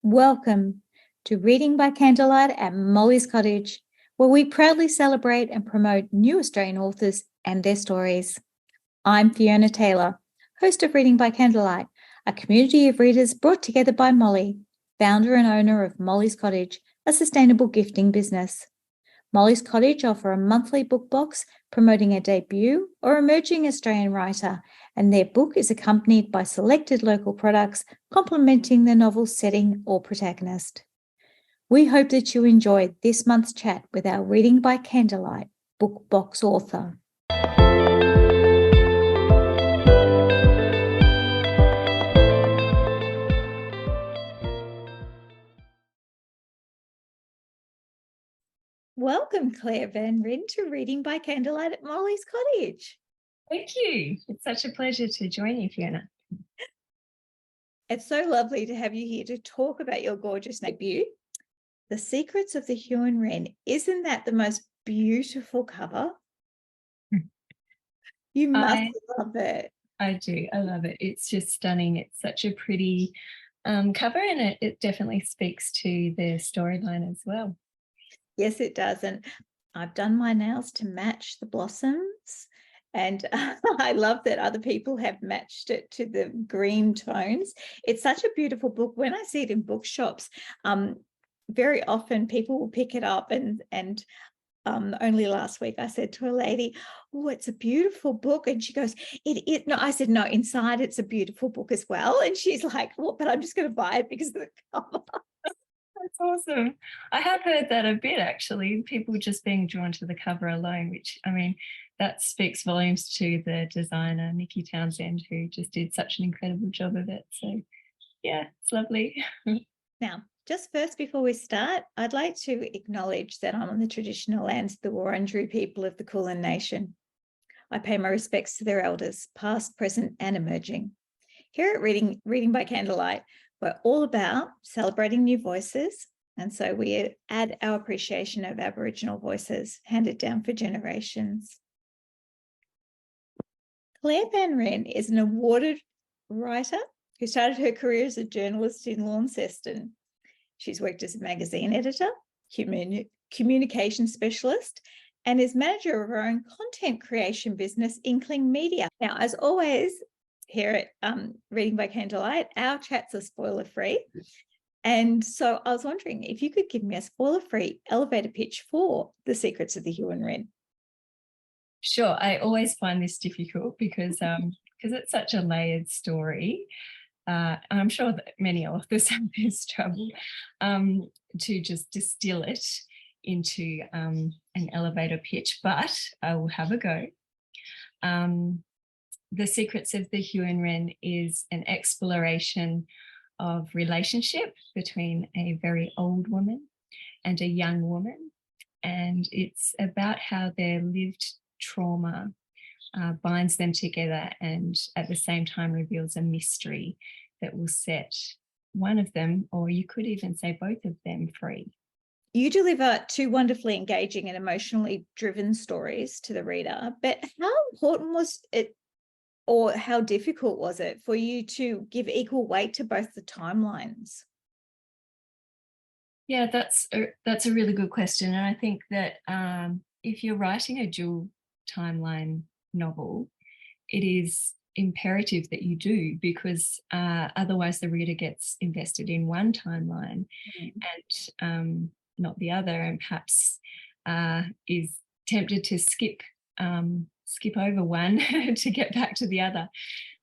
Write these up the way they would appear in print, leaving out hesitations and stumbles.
Welcome to Reading by Candlelight at Molly's Cottage, where we proudly celebrate and promote new Australian authors and their stories. I'm Fiona Taylor, host of Reading by Candlelight, a community of readers brought together by Molly, founder and owner of Molly's Cottage, a sustainable gifting business. Molly's Cottage offer a monthly book box promoting a debut or emerging Australian writer, and their book is accompanied by selected local products complementing the novel's setting or protagonist. We hope that you enjoyed this month's chat with our Reading by Candlelight book box author. Welcome, Claire Van Ryn, to Reading by Candlelight at Molly's Cottage. Thank you. It's such a pleasure to join you, Fiona. It's so lovely to have you here to talk about your gorgeous debut, The Secrets of the Huon Wren. Isn't that the most beautiful cover? You must love it. I do. I love it. It's just stunning. It's such a pretty cover, and it definitely speaks to the storyline as well. Yes, it does. And I've done my nails to match the blossoms. And I love that other people have matched it to the green tones. It's such a beautiful book. When I see it in bookshops, very often people will pick it up and only last week I said to a lady, "Oh, it's a beautiful book." And she goes, "It no." I said, "No, inside it's a beautiful book as well." And she's like, "Well, but I'm just going to buy it because of the cover." That's awesome. I have heard that a bit, actually, people just being drawn to the cover alone, which, I mean, that speaks volumes to the designer, Nikki Townsend, who just did such an incredible job of it. So, yeah, it's lovely. Now, just first, before we start, I'd like to acknowledge that I'm on the traditional lands of the Wurundjeri people of the Kulin Nation. I pay my respects to their elders, past, present, and emerging. Here at Reading by Candlelight, we're all about celebrating new voices, and so we add our appreciation of Aboriginal voices handed down for generations. Claire Van Ryn is an awarded writer who started her career as a journalist in Launceston. She's worked as a magazine editor, communication specialist, and is manager of her own content creation business, Inkling Media. Now, as always, here at Reading by Candlelight, our chats are spoiler-free. And so I was wondering if you could give me a spoiler-free elevator pitch for The Secrets of the Huon Wren. Sure. I always find this difficult because it's such a layered story. I'm sure that many authors have this trouble to just distill it into an elevator pitch, but I will have a go. The Secrets of the Huon Wren is an exploration of relationship between a very old woman and a young woman, and it's about how their lived trauma binds them together and at the same time reveals a mystery that will set one of them, or you could even say both of them, free. You deliver two wonderfully engaging and emotionally driven stories to the reader, but how important was it, or how difficult was it for you to give equal weight to both the timelines? Yeah, that's a really good question. And I think that if you're writing a dual timeline novel, it is imperative that you do, because otherwise the reader gets invested in one timeline and not the other, and perhaps is tempted to skip over one to get back to the other.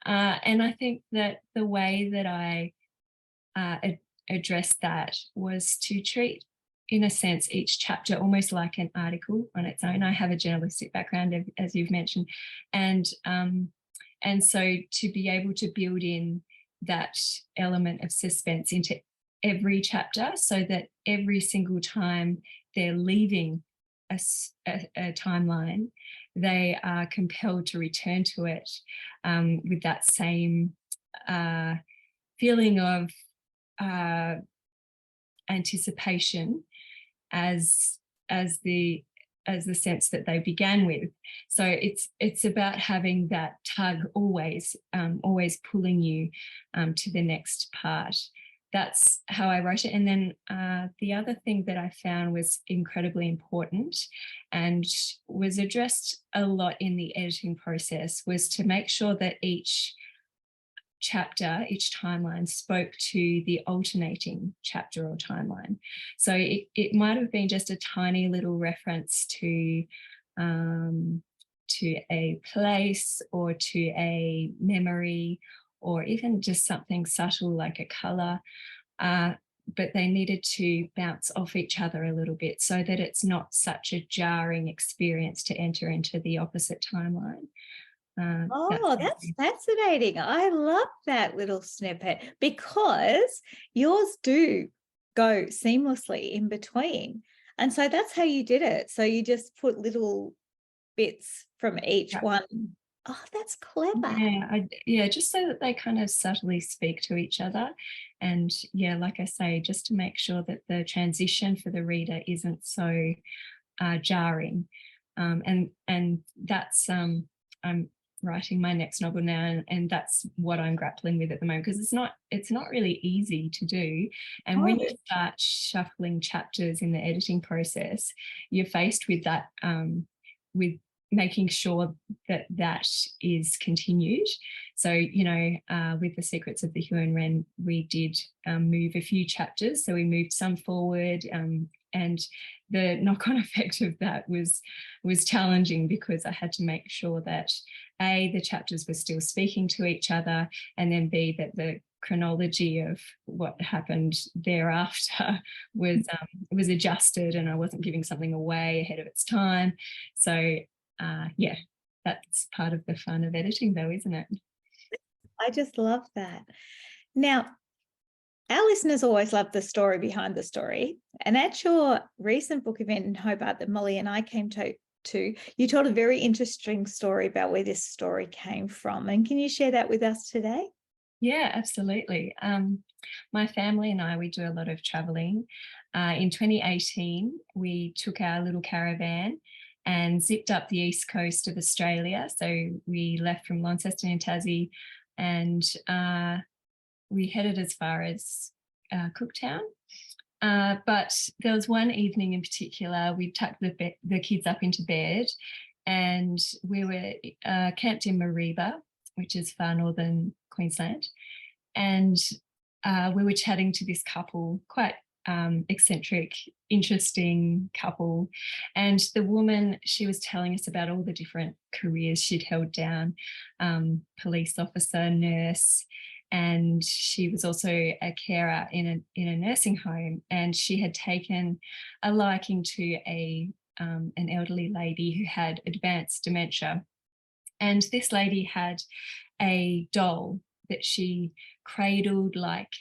And I think that the way that I addressed that was to treat, in a sense, each chapter almost like an article on its own. I have a journalistic background, as you've mentioned, and so to be able to build in that element of suspense into every chapter, so that every single time they're leaving a timeline, they are compelled to return to it with that same feeling of anticipation as the sense that they began with. So it's about having that tug always pulling you to the next part. that's how I wrote it. And then the other thing that I found was incredibly important and was addressed a lot in the editing process was to make sure that each chapter, each timeline spoke to the alternating chapter or timeline. So it might have been just a tiny little reference to a place or to a memory, or even just something subtle like a colour. But they needed to bounce off each other a little bit so that it's not such a jarring experience to enter into the opposite timeline. That's fascinating. I love that little snippet because yours do go seamlessly in between. And so that's how you did it. So you just put little bits from each one. Oh, that's clever. Yeah, just so that they kind of subtly speak to each other. And yeah, like I say, just to make sure that the transition for the reader isn't so jarring. And that's I'm writing my next novel now, and that's what I'm grappling with at the moment, because it's not really easy to do. And when you start shuffling chapters in the editing process, you're faced with that, with making sure that that is continued. So, with The Secrets of the Huon Wren, we did move a few chapters. So we moved some forward, and the knock-on effect of that was challenging, because I had to make sure that A, the chapters were still speaking to each other, and then B, that the chronology of what happened thereafter was adjusted, and I wasn't giving something away ahead of its time. So yeah, that's part of the fun of editing, though, isn't it? I just love that. Now, our listeners always love the story behind the story. And at your recent book event in Hobart that Molly and I came to, you told a very interesting story about where this story came from. And can you share that with us today? Yeah, absolutely. My family and I, we do a lot of traveling. In 2018, we took our little caravan and zipped up the east coast of Australia. So we left from Launceston in Tassie, and we headed as far as Cooktown. But there was one evening in particular, we tucked the kids up into bed, and we were camped in Mareeba, which is far northern Queensland. And we were chatting to this couple, quite eccentric, interesting couple. And the woman, she was telling us about all the different careers she'd held down, police officer, nurse, and she was also a carer in a nursing home. And she had taken a liking to an elderly lady who had advanced dementia. And this lady had a doll that she cradled like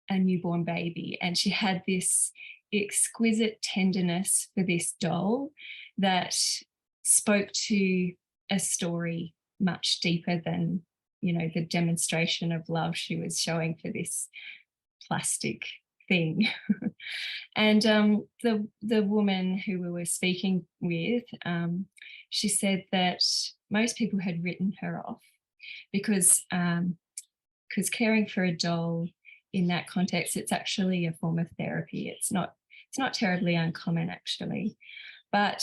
a newborn baby, and she had this exquisite tenderness for this doll that spoke to a story much deeper than, the demonstration of love she was showing for this plastic thing. And the woman who we were speaking with, she said that most people had written her off because caring for a doll in that context, it's actually a form of therapy. It's not terribly uncommon, actually. But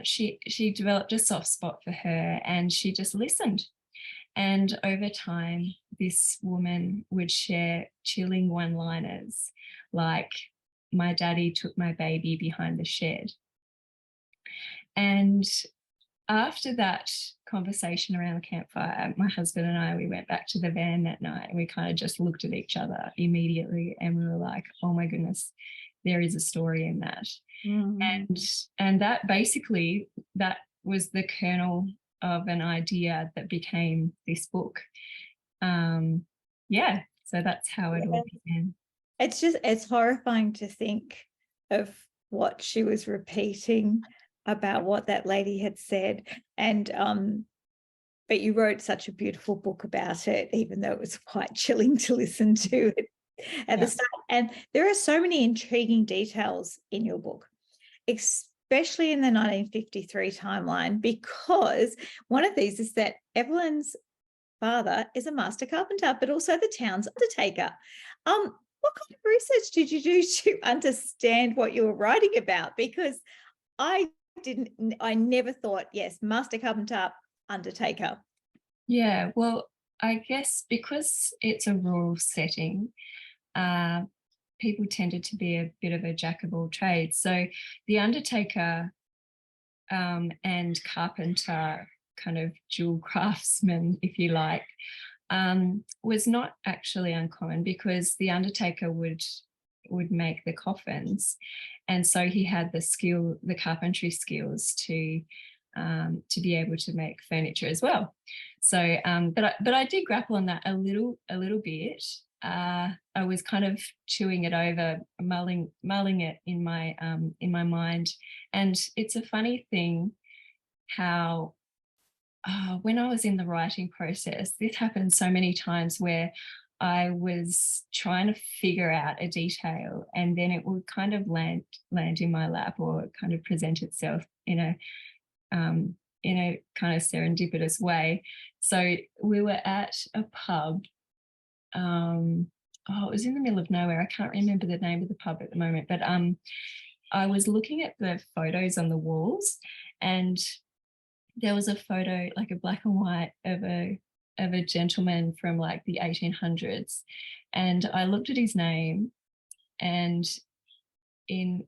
she developed a soft spot for her, and she just listened. And over time, this woman would share chilling one-liners like, "My daddy took my baby behind the shed." And after that conversation around the campfire, my husband and I, we went back to the van that night, and we kind of just looked at each other immediately, and we were like, oh my goodness, there is a story in that. Mm-hmm. And that basically, that was the kernel of an idea that became this book. Yeah, so that's how it all began. It's horrifying to think of what she was repeating about what that lady had said. And but you wrote such a beautiful book about it, even though it was quite chilling to listen to it at the start. And there are so many intriguing details in your book, especially in the 1953 timeline, because one of these is that Evelyn's father is a master carpenter, but also the town's undertaker. What kind of research did you do to understand what you were writing about? Because I never thought, yes, master carpenter, undertaker. Yeah, well, I guess because it's a rural setting, uh, people tended to be a bit of a jack of all trades. So the undertaker and carpenter, kind of dual craftsman, if you like, was not actually uncommon, because the undertaker would make the coffins, and so he had the carpentry skills to be able to make furniture as well. So, but I did grapple on that a little bit. I was kind of chewing it over, mulling it in my mind, and it's a funny thing how when I was in the writing process, this happened so many times where I was trying to figure out a detail, and then it would kind of land in my lap, or kind of present itself in a kind of serendipitous way. So we were at a pub. It was in the middle of nowhere. I can't remember the name of the pub at the moment, but I was looking at the photos on the walls, and there was a photo, like a black and white, of a gentleman from like the 1800s, and I looked at his name, and in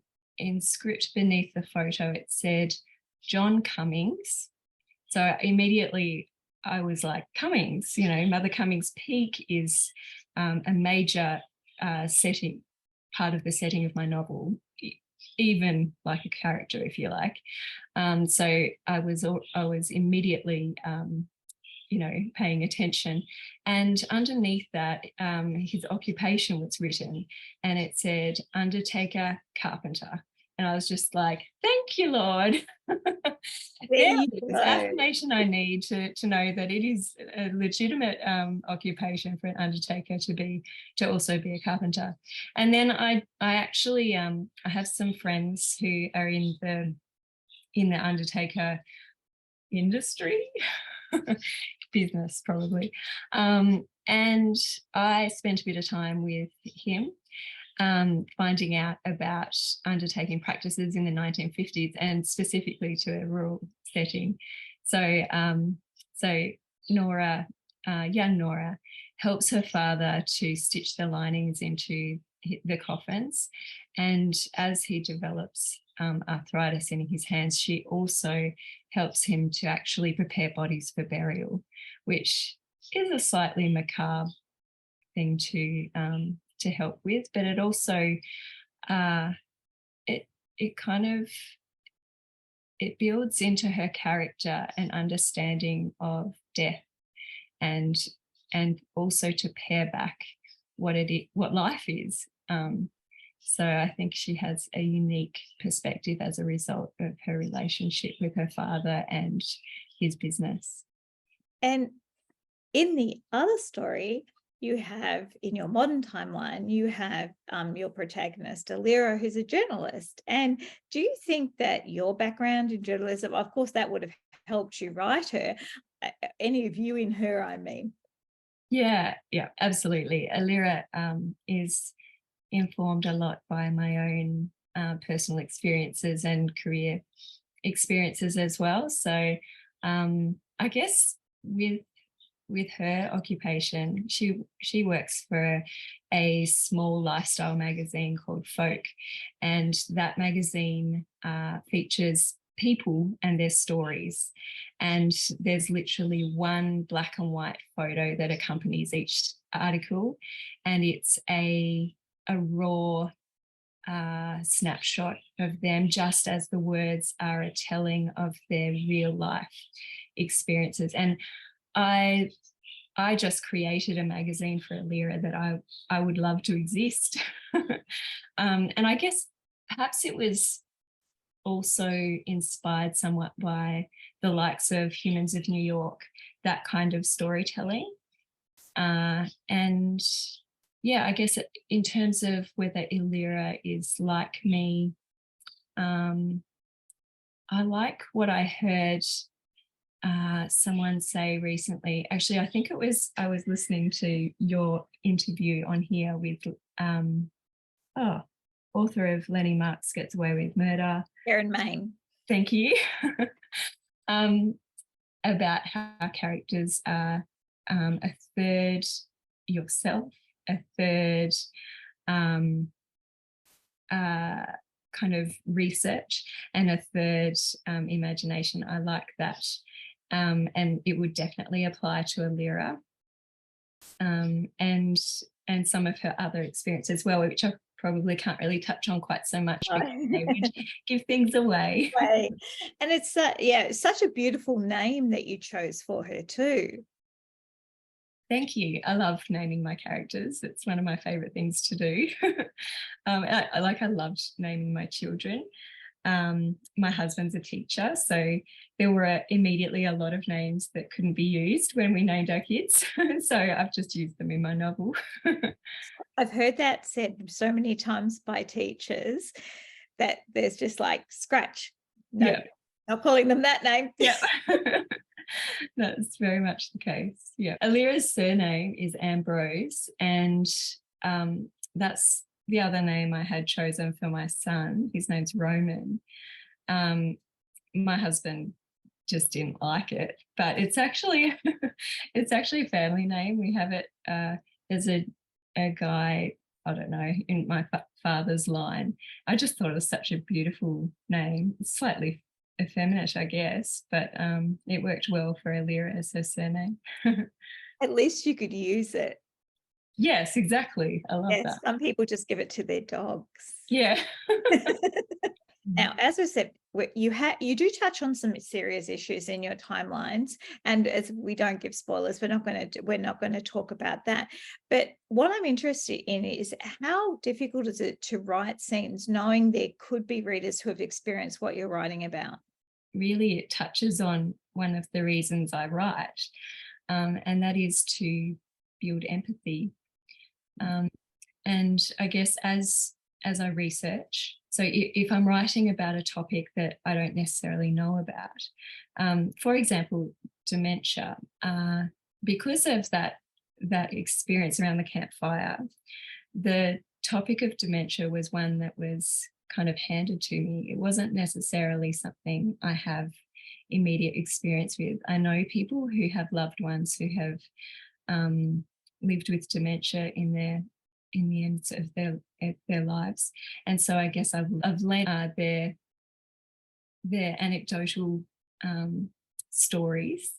script beneath the photo it said John Cummings. So immediately I was like, Cummings, Mother Cummings Peak is a major setting, part of the setting of my novel, even like a character, if you like. So I was immediately, paying attention. And underneath that, his occupation was written, and it said undertaker, carpenter. And I was just like, thank you, Lord. There is affirmation I need to know that it is a legitimate occupation for an undertaker to also be a carpenter. And then I actually I have some friends who are in the undertaker industry, business probably, and I spent a bit of time with him, finding out about undertaking practices in the 1950s, and specifically to a rural setting. So, Nora, young Nora, helps her father to stitch the linings into the coffins, and as he develops arthritis in his hands, she also helps him to actually prepare bodies for burial, which is a slightly macabre thing to help with, but it also it kind of it builds into her character an understanding of death, and also to pare back what life is. So I think she has a unique perspective as a result of her relationship with her father and his business. And in the other story, you have, in your modern timeline, you have your protagonist, Alira, who's a journalist. And do you think that your background in journalism, of course, that would have helped you write her, any view in her, I mean? Yeah, absolutely. Alira is informed a lot by my own personal experiences and career experiences as well. So I guess with her occupation, she works for a small lifestyle magazine called Folk, and that magazine features people and their stories, and there's literally one black and white photo that accompanies each article, and it's a raw snapshot of them, just as the words are a telling of their real life experiences. And I just created a magazine for Alira that I would love to exist. And I guess perhaps it was also inspired somewhat by the likes of Humans of New York, that kind of storytelling. And yeah, I guess in terms of whether Alira is like me, I like what I heard someone say recently, actually, I think I was listening to your interview on here with author of Lenny Marks Gets Away with Murder. Karen Main. Thank you. About how characters are a third yourself, a third kind of research, and a third imagination. I like that. And it would definitely apply to Alira and some of her other experiences as well, which I probably can't really touch on quite so much because they would give things away. And it's it's such a beautiful name that you chose for her too. Thank you. I love naming my characters. It's one of my favorite things to do. I loved naming my children. My husband's a teacher, so there were immediately a lot of names that couldn't be used when we named our kids. So I've just used them in my novel. I've heard that said so many times by teachers that there's just like scratch. No, yeah. Not calling them that name. Yeah. That's very much the case. Yeah. Alira's surname is Ambrose, and that's the other name I had chosen for my son. His name's Roman. My husband just didn't like it, but it's actually a family name. We have it. There's a guy, I don't know, in my father's line. I just thought it was such a beautiful name. It's slightly effeminate, I guess, but it worked well for Alira as her surname. At least you could use it. Yes, exactly. I love that. Some people just give it to their dogs. Yeah. Now, as I said, you do touch on some serious issues in your timelines, and as we don't give spoilers, we're not going to talk about that. But what I'm interested in is how difficult is it to write scenes knowing there could be readers who have experienced what you're writing about? Really, it touches on one of the reasons I write, and that is to build empathy. And I guess as I research, so if I'm writing about a topic that I don't necessarily know about, for example, dementia, because of that experience around the campfire, the topic of dementia was one that was kind of handed to me. It wasn't necessarily something I have immediate experience with. I know people who have loved ones who have lived with dementia in the end of their lives, and so I guess I've learned their anecdotal stories,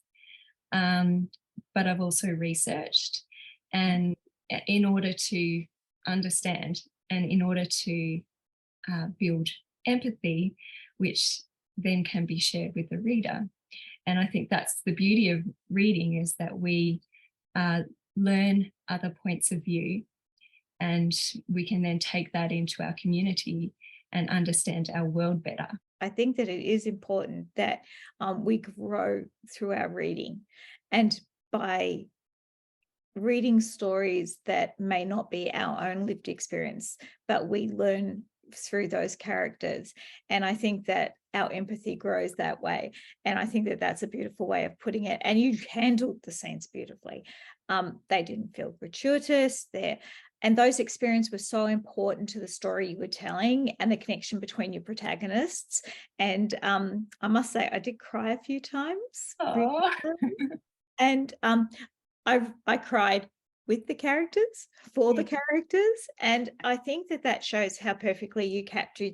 but I've also researched, and in order to understand and in order to build empathy, which then can be shared with the reader. And I think that's the beauty of reading, is that we learn other points of view, and we can then take that into our community and understand our world better. I think that it is important that we grow through our reading, and by reading stories that may not be our own lived experience, but we learn through those characters. And I think that our empathy grows that way. And I think that that's a beautiful way of putting it. And you handled the scenes beautifully. They didn't feel gratuitous. And those experiences were so important to the story you were telling and the connection between your protagonists. And I must say, I did cry a few times. And I cried with the characters, for the characters. And I think that shows how perfectly you captured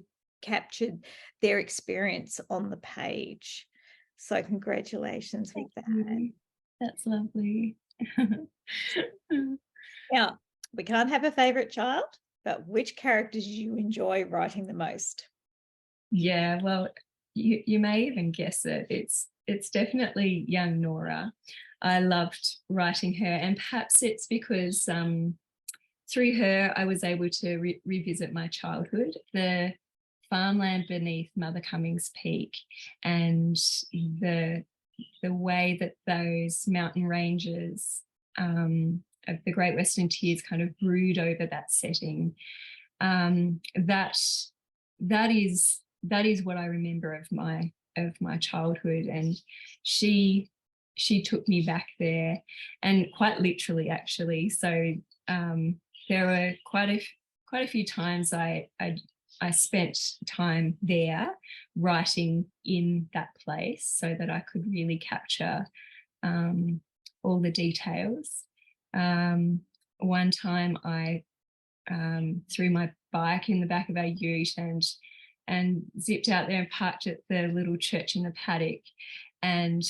their experience on the page. So congratulations with that. That's lovely. Now, we can't have a favourite child, but which characters do you enjoy writing the most? Yeah, well, you may even guess it. It's definitely young Nora. I loved writing her, and perhaps it's because through her I was able to revisit my childhood, the farmland beneath Mother Cummings Peak, and the way that those mountain ranges of the Great Western Tiers kind of brood over that setting. That is what I remember of my of my childhood, and she took me back there, and quite literally, actually. So there were quite a few times I spent time there writing in that place so that I could really capture all the details. One time I threw my bike in the back of our ute and zipped out there and parked at the little church in the paddock, and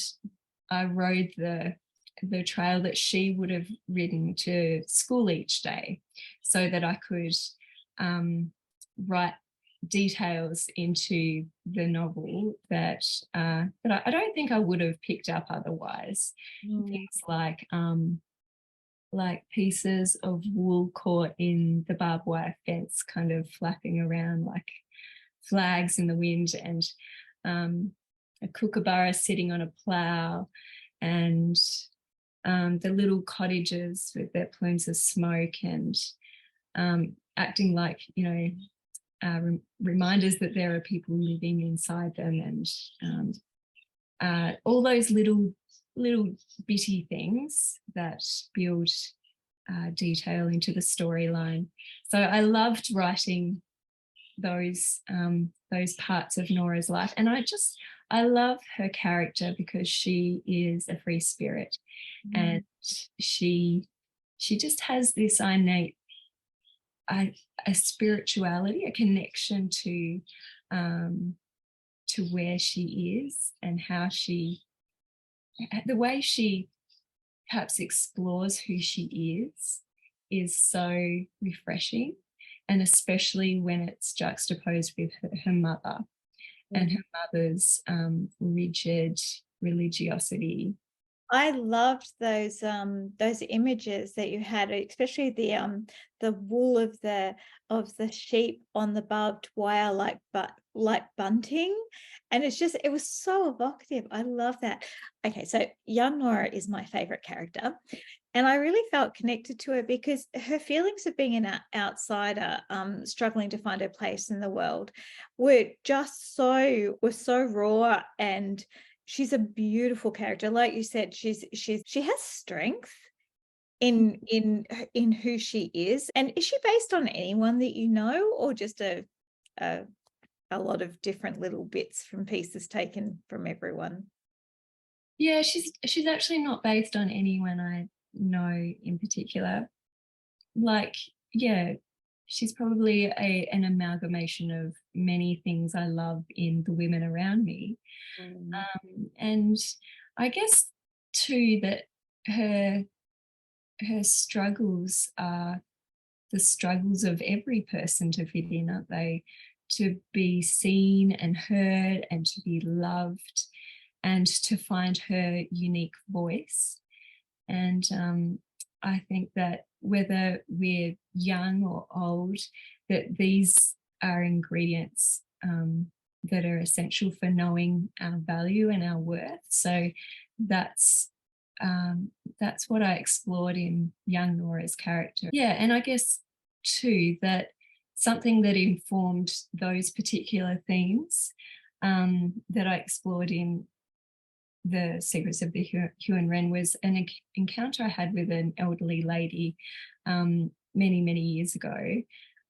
I rode the trail that she would have ridden to school each day, so that I could write details into the novel that I don't think I would have picked up otherwise. Things like pieces of wool caught in the barbed wire fence, kind of flapping around like flags in the wind, and a kookaburra sitting on a plough, and the little cottages with their plumes of smoke, and acting like, reminders that there are people living inside them, and all those little bitty things that build detail into the storyline. So I loved writing those parts of Nora's life, and I love her character because she is a free spirit, and she just has this innate a spirituality, a connection to where she is, and how the way she perhaps explores who she is so refreshing, and especially when it's juxtaposed with her mother and her mother's rigid religiosity. I loved those images that you had, especially the wool of the sheep on the barbed wire, like bunting, and it was so evocative. I love that. Okay, so young Nora is my favorite character, and I really felt connected to her because her feelings of being an outsider, struggling to find her place in the world, were so raw, and she's a beautiful character. Like you said, she has strength in who she is. And is she based on anyone that you know, or just a lot of different little bits from pieces taken from everyone? Yeah, she's actually not based on anyone I know in particular. Like, yeah, she's probably an amalgamation of many things I love in the women around me. And I guess too that her struggles are the struggles of every person to fit in, aren't they? To be seen and heard, and to be loved, and to find her unique voice. And I think that whether we're young or old, that these are ingredients that are essential for knowing our value and our worth. So that's what I explored in young Nora's character. Yeah, and I guess too that something that informed those particular themes that I explored in The Secrets of the Huon Wren was an encounter I had with an elderly lady many, many years ago.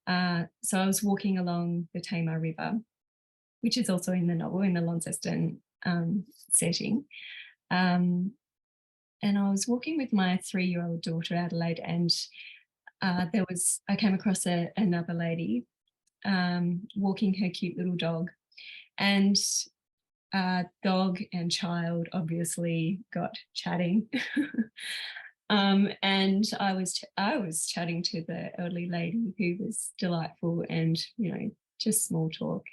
So I was walking along the Tamar River, which is also in the novel, in the Launceston setting. And I was walking with my 3-year-old daughter, Adelaide, and I came across another lady walking her cute little dog. And dog and child obviously got chatting. And I was chatting to the elderly lady, who was delightful, and, just small talk.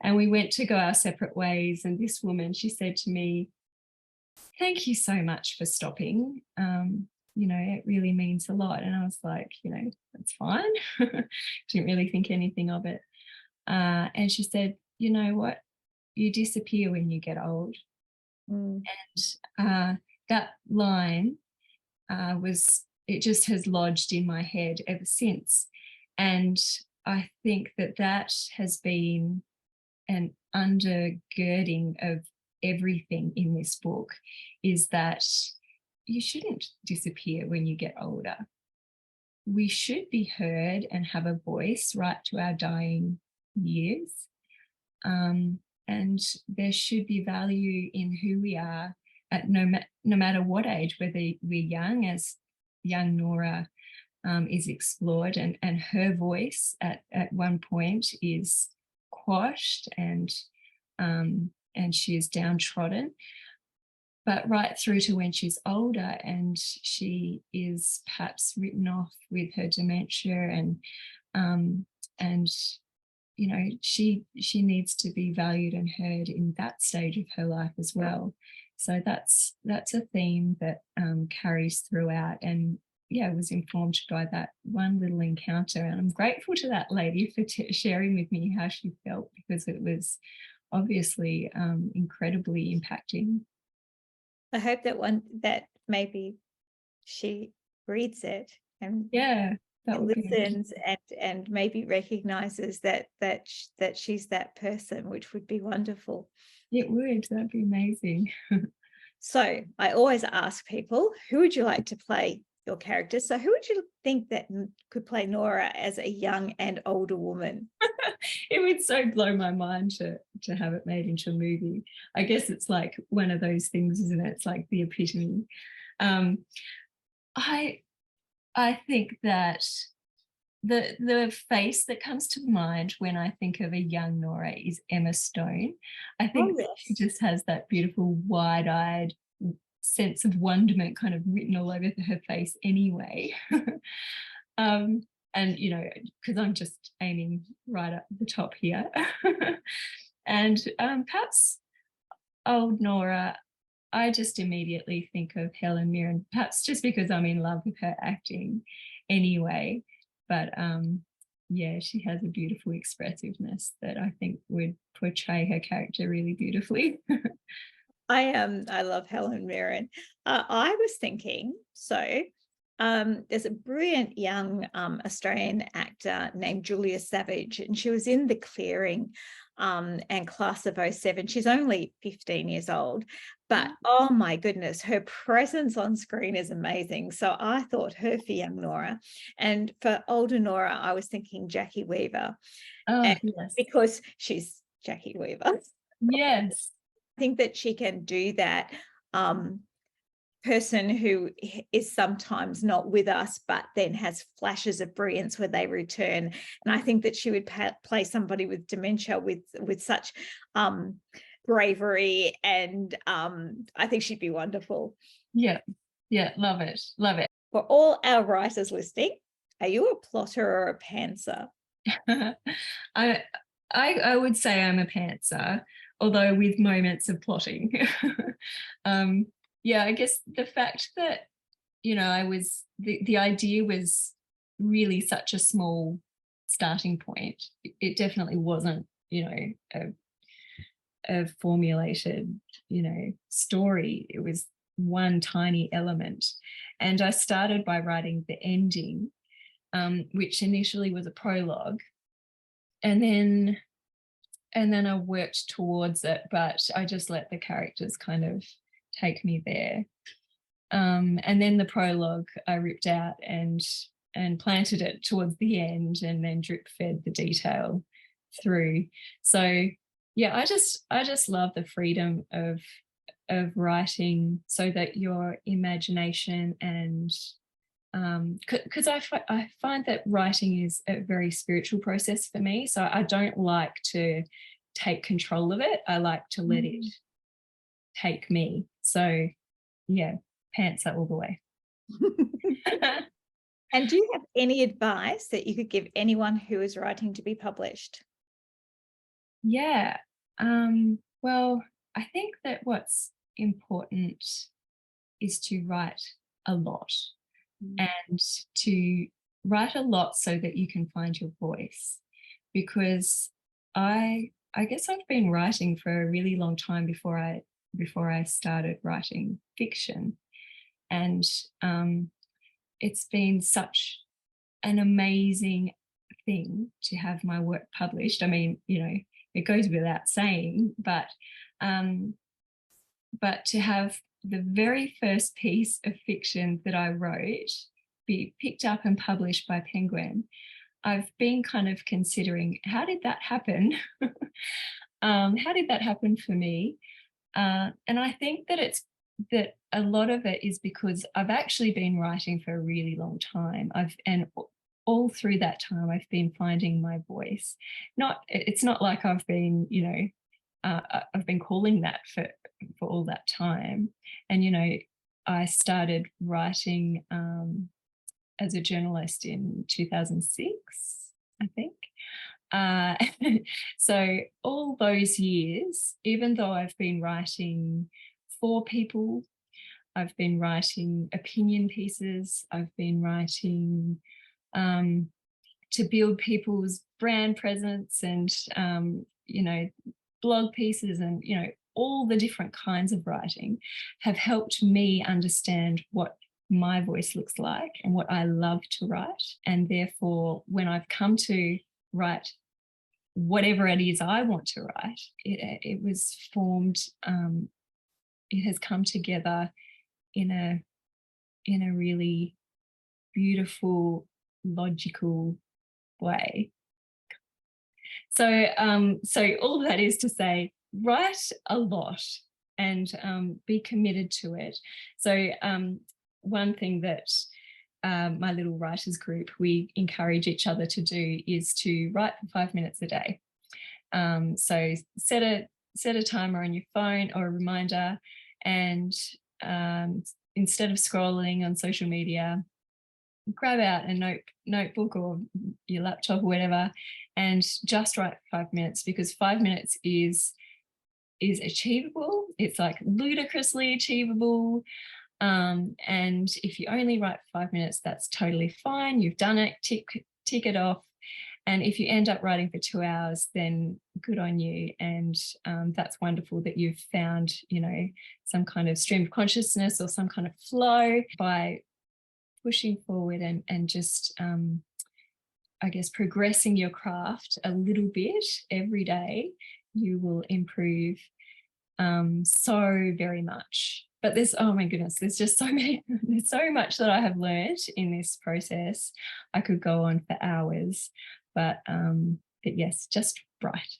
And we went to go our separate ways. And this woman, she said to me, "Thank you so much for stopping. It really means a lot." And I was like, that's fine. Didn't really think anything of it. And she said, "You know what? You disappear when you get old." And that line it just has lodged in my head ever since. And I think that has been an undergirding of everything in this book is that you shouldn't disappear when you get older. We should be heard and have a voice right to our dying years. And there should be value in who we are at no matter what age, whether we're young, as young Nora is explored, and her voice at one point is quashed and she is downtrodden, but right through to when she's older and she is perhaps written off with her dementia, and you know, she needs to be valued and heard in that stage of her life as well. So that's a theme that carries throughout, and yeah, was informed by that one little encounter. And I'm grateful to that lady for sharing with me how she felt, because it was obviously incredibly impacting. I hope that maybe she reads it and Yeah, that would listens and maybe recognizes that she's that person, which would be wonderful. It would. That'd be amazing. So I always ask people, who would you like to play your character? So who would you think that could play Nora as a young and older woman? It would so blow my mind to have it made into a movie. I guess it's like one of those things, isn't it? It's like the epitome. I think that the face that comes to mind when I think of a young Nora is Emma Stone. I think that she just has that beautiful wide-eyed sense of wonderment kind of written all over her face anyway. And you know, because I'm just aiming right up the top here. And perhaps old Nora, I just immediately think of Helen Mirren, perhaps just because I'm in love with her acting anyway. But yeah, she has a beautiful expressiveness that I think would portray her character really beautifully. I love Helen Mirren. I was thinking, there's a brilliant young Australian actor named Julia Savage, and she was in The Clearing and Class of '07. She's only 15 years old, but oh my goodness, her presence on screen is amazing. So I thought her for young Nora, and for older Nora, I was thinking Jackie Weaver. Oh, yes. Because she's Jackie Weaver. Yes. I think that she can do that person who is sometimes not with us, but then has flashes of brilliance when they return. And I think that she would play somebody with dementia with such bravery, and I think she'd be wonderful. Yeah, love it. For all our writers listening, are you a plotter or a pantser? I would say I'm a pantser, although with moments of plotting. Yeah, I guess the fact that, you know, the idea was really such a small starting point. It definitely wasn't, you know, a formulated, you know, story. It was one tiny element. And I started by writing the ending, which initially was a prologue. And then I worked towards it, but I just let the characters kind of take me there. And then the prologue I ripped out and planted it towards the end, and then drip fed the detail through. So yeah, I just love the freedom of writing, so that your imagination and because I find that writing is a very spiritual process for me. So I don't like to take control of it. I like to let it take me. So yeah, pantser all the way. And do you have any advice that you could give anyone who is writing to be published? Yeah. Well, I think that what's important is to write a lot, and to write a lot so that you can find your voice. Because I guess I've been writing for a really long time before I started writing fiction. And it's been such an amazing thing to have my work published. I mean, you know, it goes without saying, but to have the very first piece of fiction that I wrote be picked up and published by Penguin, I've been kind of considering, how did that happen? How did that happen for me? And I think that a lot of it is because I've actually been writing for a really long time. And all through that time, I've been finding my voice. It's not like I've been, I've been calling that for all that time. And, I started writing as a journalist in 2006, I think. So all those years, even though I've been writing for people, I've been writing opinion pieces, I've been writing to build people's brand presence and, blog pieces and, all the different kinds of writing have helped me understand what my voice looks like and what I love to write. And therefore, when I've come to write whatever it is I want to write, it was formed, it has come together in a really beautiful, logical way. So all of that is to say, write a lot and be committed to it. So one thing that my little writers group, we encourage each other to do is to write for 5 minutes a day. So set a timer on your phone or a reminder, and instead of scrolling on social media, grab out a notebook or your laptop or whatever and just write for 5 minutes, because 5 minutes is achievable. It's like ludicrously achievable. And if you only write for 5 minutes, that's totally fine. You've done it, tick it off. And if you end up writing for 2 hours, then good on you. And that's wonderful that you've found, some kind of stream of consciousness or some kind of flow by pushing forward and just, I guess, progressing your craft a little bit every day. You will improve so very much. But oh my goodness, there's just there's so much that I have learned in this process. I could go on for hours, but yes, just write.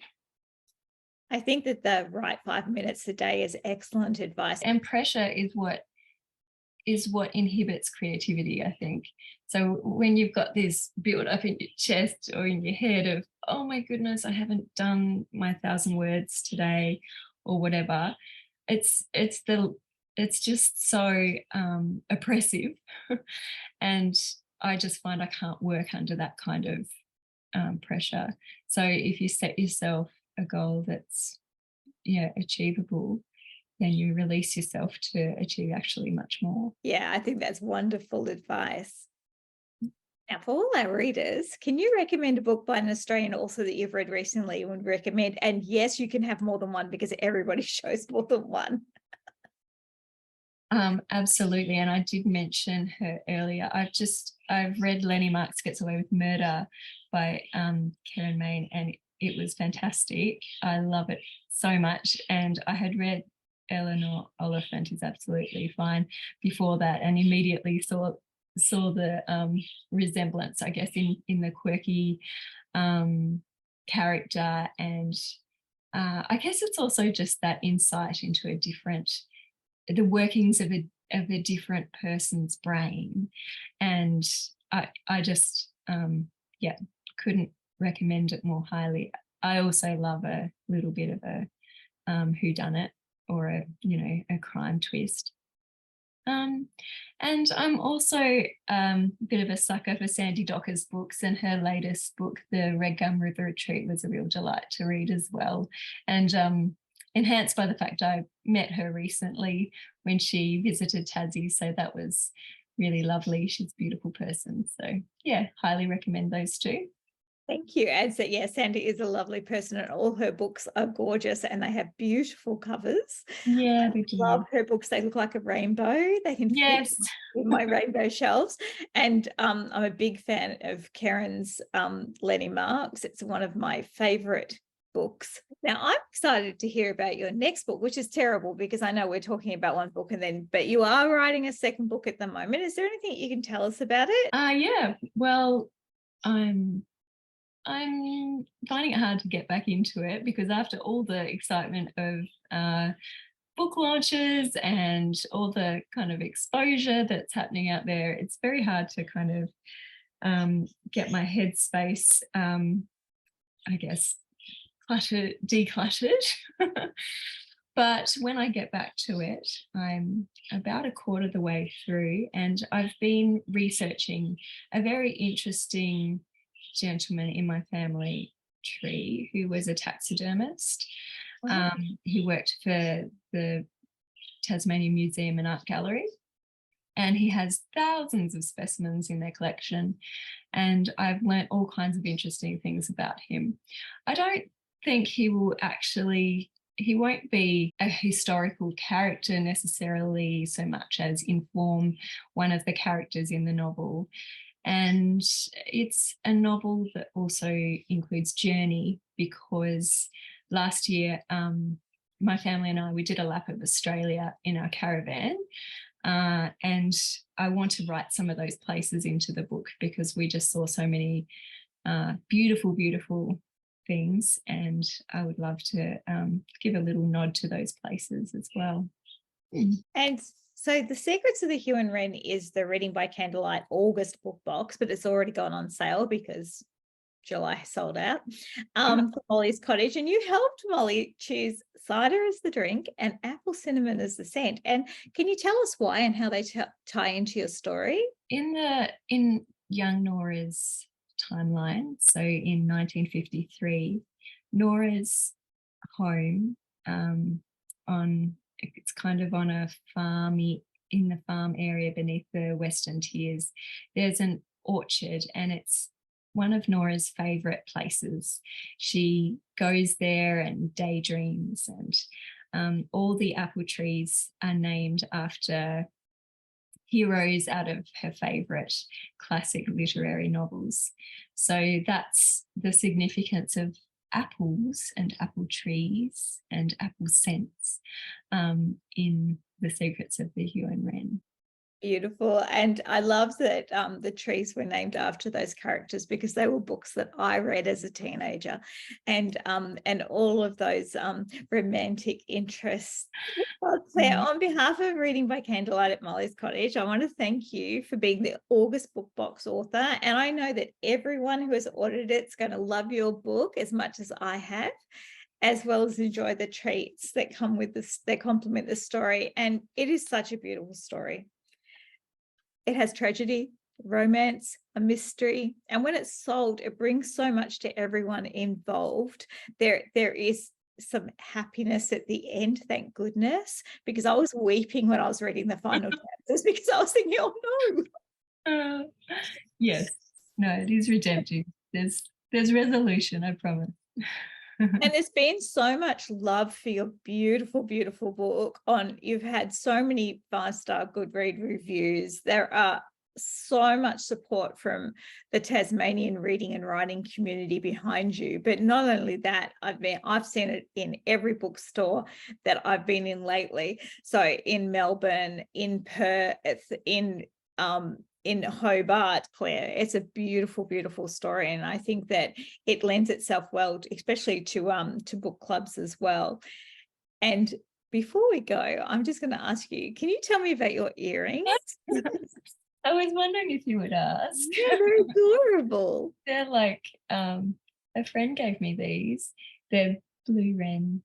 I think that the write 5 minutes a day is excellent advice. And pressure is what inhibits creativity, I think. So when you've got this built up in your chest or in your head of, oh my goodness, I haven't done my 1,000 words today or whatever, it's just so oppressive. And I just find I can't work under that kind of pressure. So if you set yourself a goal that's achievable, then you release yourself to achieve actually much more. Yeah, I think that's wonderful advice. Now, for all our readers, can you recommend a book by an Australian author that you've read recently you would recommend? And yes, you can have more than one because everybody shows more than one. Absolutely. And I did mention her earlier. I've read Lenny Marks Gets Away with Murder by Karen Main, and it was fantastic. I love it so much. And I had read Eleanor Oliphant Is Absolutely Fine before that, and immediately saw the resemblance, I guess, in the quirky character. And I guess it's also just that insight into the workings of a different person's brain. And I just couldn't recommend it more highly. I also love a little bit of a whodunit or a crime twist. And I'm also a bit of a sucker for Sandy Docker's books, and her latest book, The Red Gum River Retreat, was a real delight to read as well. And enhanced by the fact I met her recently when she visited Tassie, so that was really lovely. She's a beautiful person. So yeah, highly recommend those two. Thank you. And so, yeah, Sandy is a lovely person, and all her books are gorgeous and they have beautiful covers. Yeah, I love her books. They look like a rainbow. They can fit in my rainbow shelves. And I'm a big fan of Karen's Lenny Marks. It's one of my favourite books. Now, I'm excited to hear about your next book, which is terrible because I know we're talking about one book but you are writing a second book at the moment. Is there anything you can tell us about it? Yeah. Well, I'm finding it hard to get back into it because after all the excitement of book launches and all the kind of exposure that's happening out there, it's very hard to kind of get my headspace, I guess, decluttered. But when I get back to it, I'm about a quarter of the way through, and I've been researching a very interesting gentleman in my family tree who was a taxidermist. Wow. He worked for the Tasmanian Museum and Art Gallery, and he has thousands of specimens in their collection, and I've learnt all kinds of interesting things about him. I don't think he won't be a historical character necessarily so much as inform one of the characters in the novel. And it's a novel that also includes journey because last year my family and we did a lap of Australia in our caravan, and I want to write some of those places into the book because we just saw so many beautiful things, and I would love to give a little nod to those places as well. And so The Secrets of the Huon Wren is the Reading by Candlelight August book box, but it's already gone on sale because July sold out for Molly's Cottage. And you helped Molly choose cider as the drink and apple cinnamon as the scent. And can you tell us why and how they tie into your story? In young Nora's timeline, so in 1953, Nora's home it's kind of on a in the farm area beneath the Western Tiers. There's an orchard, and it's one of Nora's favourite places. She goes there and daydreams, and all the apple trees are named after heroes out of her favourite classic literary novels. So that's the significance of apples and apple trees and apple scents in The Secrets of the Huon Wren. Beautiful. And I love that the trees were named after those characters because they were books that I read as a teenager, and all of those romantic interests. Well, Claire, on behalf of Reading by Candlelight at Molly's Cottage, I want to thank you for being the August book box author. And I know that everyone who has ordered it is going to love your book as much as I have, as well as enjoy the treats that come with this, that complement the story. And it is such a beautiful story. It has tragedy, romance, a mystery, and when it's sold, it brings so much to everyone involved. There is some happiness at the end, thank goodness, because I was weeping when I was reading the final chapters because I was thinking, oh no. Yes, no, it is redemptive. There's resolution, I promise. And there's been so much love for your beautiful book. You've had so many 5-star Goodread reviews. There are so much support from the Tasmanian reading and writing community behind you. But not only that, I've seen it in every bookstore that I've been in lately. So in Melbourne, in Perth, in Hobart, Claire. It's a beautiful story, and I think that it lends itself well, especially to book clubs as well. And before we go, I'm just going to ask you, can you tell me about your earrings? I was wondering if you would ask. Yeah, they're adorable. They're like, a friend gave me these. They're blue wren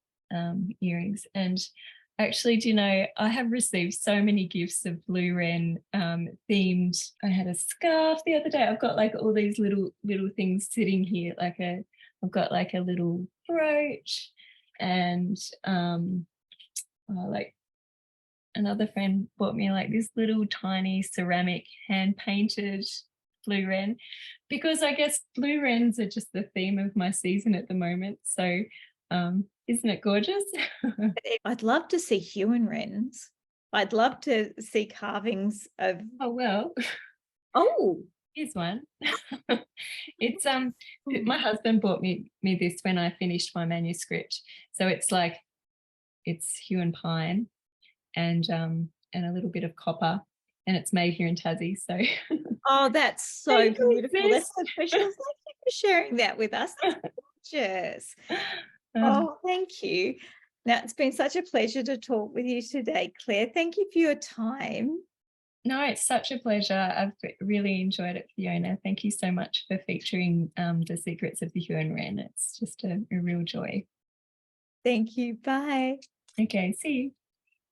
earrings, and actually, do you know, I have received so many gifts of blue wren themed. I had a scarf the other day. I've got like all these little things sitting here. I've got like a little brooch, and like another friend bought me like this little tiny ceramic hand painted blue wren, because I guess blue wrens are just the theme of my season at the moment. So isn't it gorgeous? I'd love to see Huon wrens. I'd love to see carvings of. Oh, well. Oh, Here's one. It's my husband bought me this when I finished my manuscript. So it's Huon pine and a little bit of copper, and it's made here in Tassie. So Oh, that's so beautiful. That's so special. Thank you for sharing that with us. That's gorgeous. Oh, thank you. Now, it's been such a pleasure to talk with you today, Claire. Thank you for your time. No, it's such a pleasure. I've really enjoyed it, Fiona. Thank you so much for featuring the secrets of the Huon Wren. It's just a real joy. Thank you. Bye. Okay, see you.